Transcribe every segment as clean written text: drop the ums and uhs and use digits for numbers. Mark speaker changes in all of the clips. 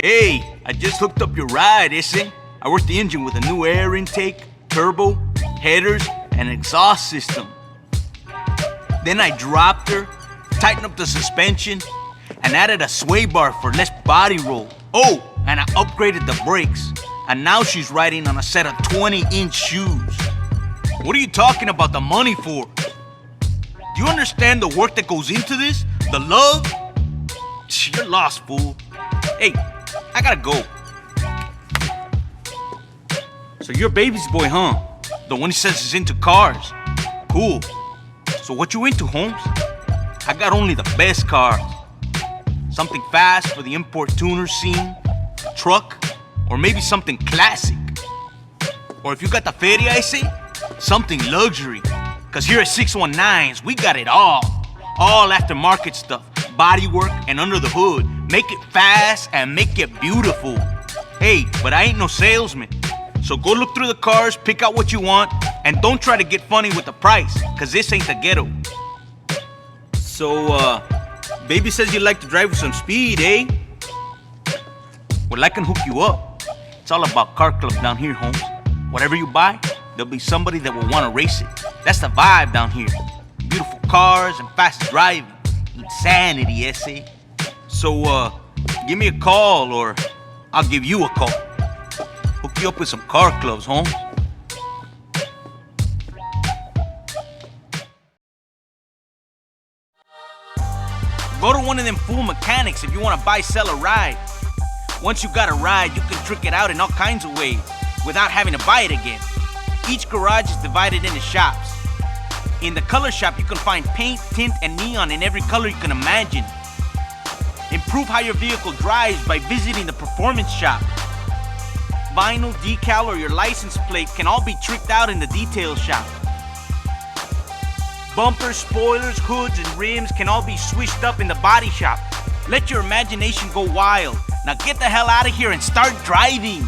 Speaker 1: Hey, I just hooked up your ride, ese. I worked the engine with a new air intake, turbo, headers, and exhaust system. Then I dropped her, tightened up the suspension, and added a sway bar for less body roll. Oh, and I upgraded the brakes. And now she's riding on a set of 20-inch shoes. What are you talking about the money for? Do you understand the work that goes into this? The love? You're lost, fool. Hey, I gotta go. So you're baby's boy, huh? The one who says he's into cars. Cool. So what you into, Holmes? I got only the best cars. Something fast for the import tuner scene, a truck, or maybe something classic. Or if you got the feria, I say, something luxury. Cause here at 619s, we got it all. All aftermarket stuff, bodywork, and under the hood. Make it fast and make it beautiful. Hey, but I ain't no salesman. So go look through the cars, pick out what you want, and don't try to get funny with the price, cause this ain't the ghetto. So, baby says you like to drive with some speed, eh? Well, I can hook you up. It's all about car club down here, Holmes. Whatever you buy, there'll be somebody that will want to race it. That's the vibe down here. Beautiful cars and fast driving. Insanity, ese. So, give me a call or I'll give you a call. Hook you up with some car clubs, Holmes. Go to one of them fool mechanics if you want to buy, sell, or ride. Once you got a ride, you can trick it out in all kinds of ways without having to buy it again. Each garage is divided into shops. In the color shop, you can find paint, tint, and neon in every color you can imagine. Improve how your vehicle drives by visiting the performance shop. Vinyl, decal, or your license plate can all be tricked out in the detail shop. Bumpers, spoilers, hoods, and rims can all be swished up in the body shop. Let your imagination go wild. Now get the hell out of here and start driving.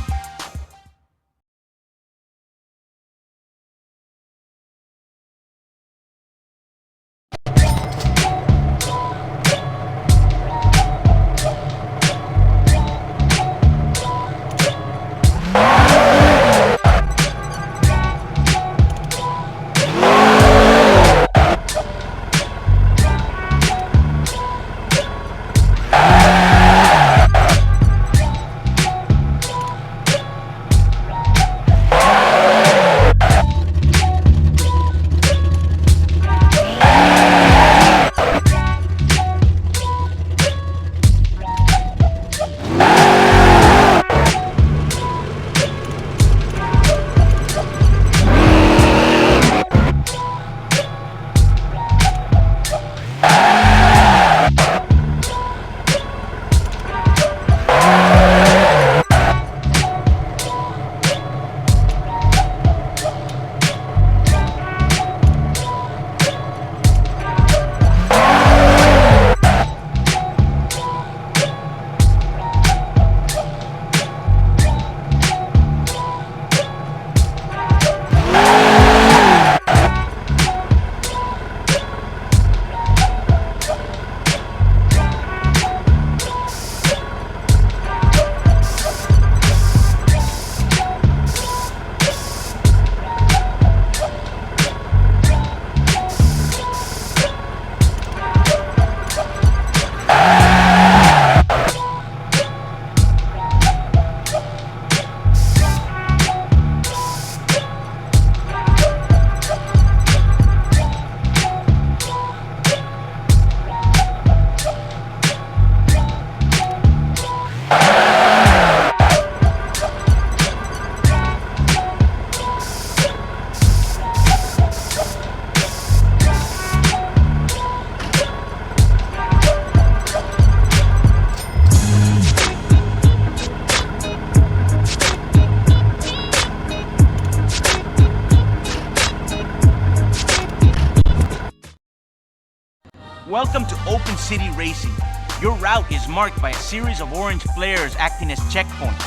Speaker 1: Welcome to Open City Racing. Your route is marked by a series of orange flares acting as checkpoints.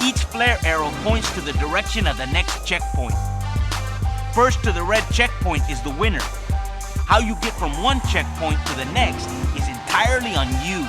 Speaker 1: Each flare arrow points to the direction of the next checkpoint. First to the red checkpoint is the winner. How you get from one checkpoint to the next is entirely on you.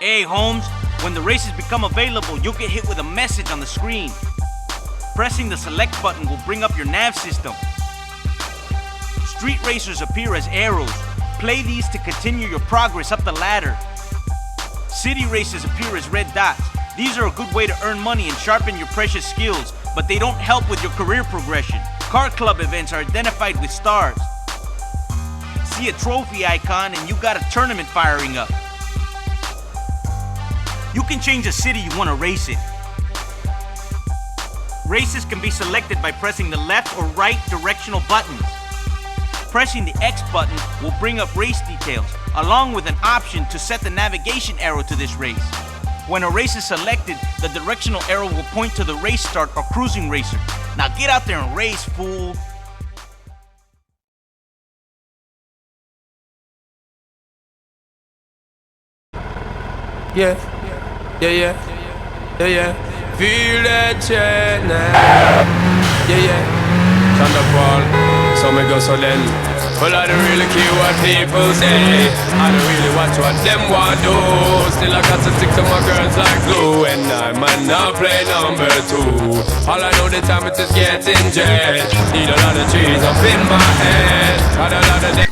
Speaker 1: Hey Holmes, when the races become available, you'll get hit with a message on the screen. Pressing the select button will bring up your nav system. Street racers appear as arrows. Play these to continue your progress up the ladder. City races appear as red dots. These are a good way to earn money and sharpen your precious skills, but they don't help with your career progression. Car club events are identified with stars. See a trophy icon and you got a tournament firing up. You can change a city you want to race in. Races can be selected by pressing the left or right directional buttons. Pressing the X button will bring up race details, along with an option to set the navigation arrow to this race. When a race is selected, the directional arrow will point to the race start or cruising racer. Now get out there and race, fool!
Speaker 2: Yeah, feel that chain now. Yeah, Thunderfall, so me go so then. Well, I don't really care what people say. I don't really watch what them want do. Still I got to stick to my girls like glue. And I might not play number 2. All I know the time it is getting jet. Need a lot of trees up in my head. Got a lot of them.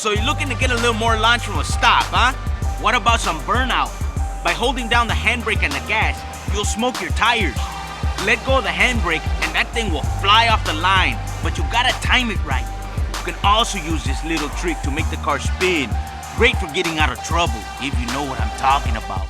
Speaker 1: So you're looking to get a little more launch from a stop, huh? What about some burnout? By holding down the handbrake and the gas, you'll smoke your tires. Let go of the handbrake and that thing will fly off the line, but you gotta time it right. You can also use this little trick to make the car spin. Great for getting out of trouble, if you know what I'm talking about.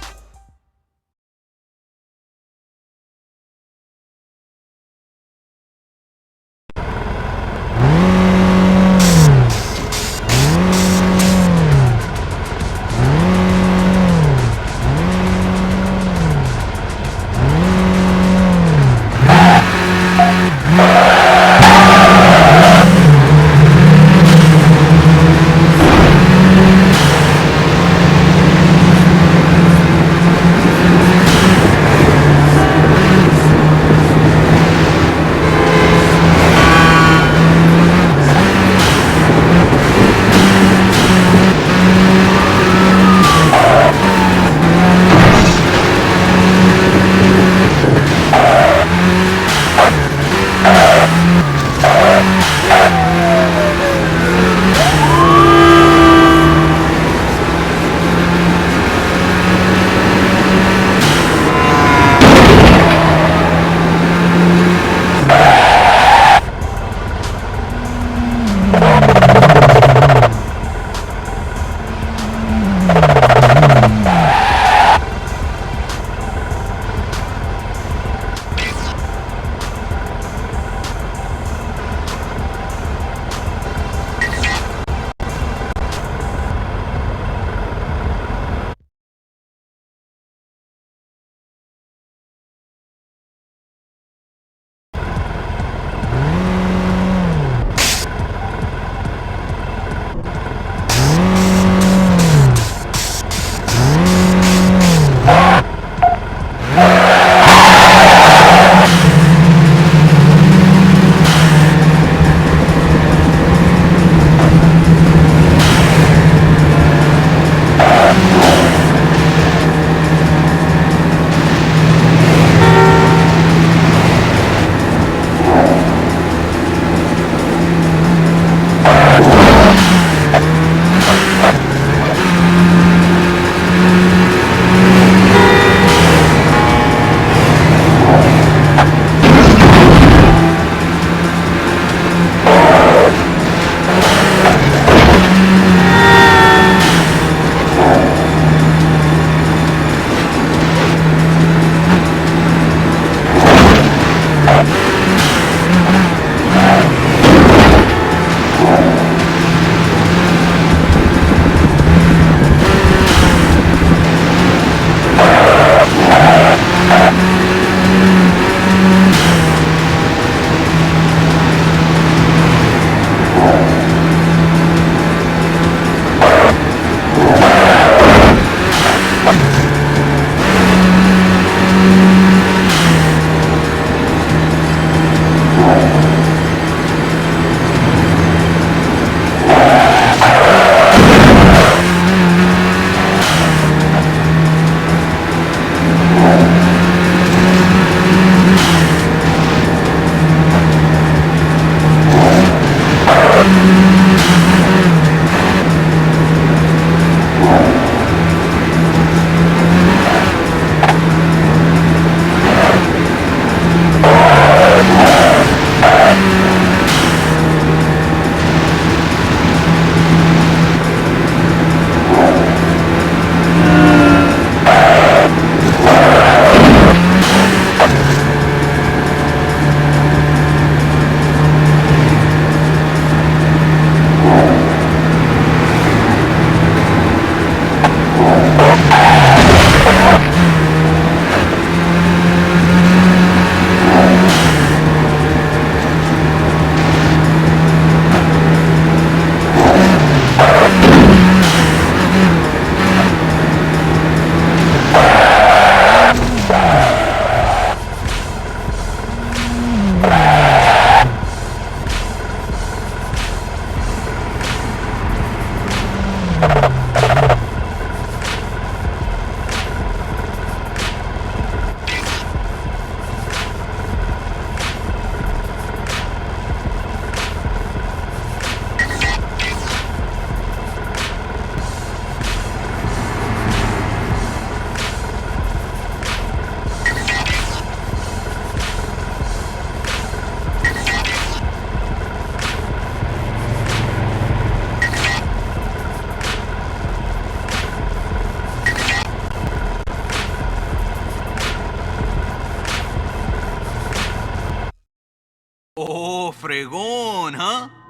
Speaker 1: fregón, huh?